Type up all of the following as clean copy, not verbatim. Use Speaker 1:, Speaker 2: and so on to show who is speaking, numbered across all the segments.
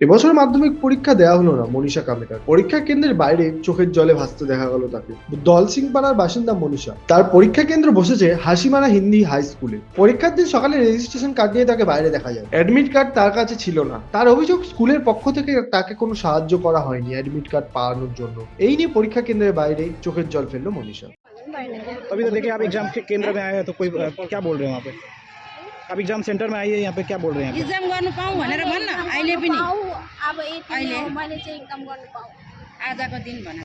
Speaker 1: এবছর মাধ্যমিক পরীক্ষা দেওয়া হলো না মনীষা কামেকার। পরীক্ষা কেন্দ্রের বাইরে চোখের জলে ভাসতে দেখা গেল তাকে। দলসিং পাড়ার বাসিন্দা মনীষা, তার পরীক্ষা কেন্দ্র বসেছে হাসিমারা হিন্দি হাই স্কুলে। পরীক্ষার দিন সকালে রেজিস্ট্রেশন কার্ড নিয়ে তাকে বাইরে দেখা যায়। অ্যাডমিট কার্ড তার কাছে ছিল না। তার অভিযোগ, স্কুলের পক্ষ থেকে তাকে কোনো সাহায্য করা হয়নি অ্যাডমিট কার্ড পাওয়ানোর জন্য। এই নিয়ে পরীক্ষা কেন্দ্রের বাইরে চোখের জল ফেললো মনীষা।
Speaker 2: अभी तो देखिए आप एग्जाम के केंद्र में आए हैं तो कोई क्या बोल रहे हैं वहाँ पे? आप एग्जाम सेंटर में आई है, यहाँ पे क्या बोल रहे हैं?
Speaker 3: एक्जाम गर्नु पाऊँ भनेर भन्न। अहिले पनि
Speaker 4: अब अहिले मैले चाहिँ एकदम गर्नु पाऊँ
Speaker 3: आजको दिन भन।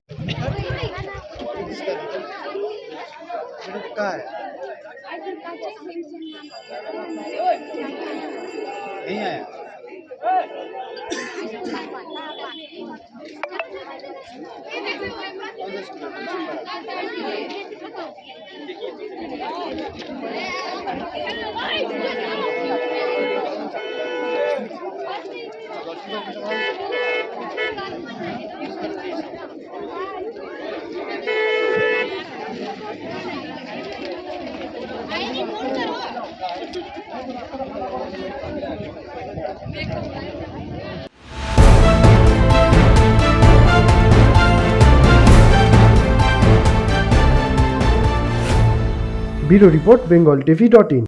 Speaker 1: Bureau report, Bengal টিভি.in।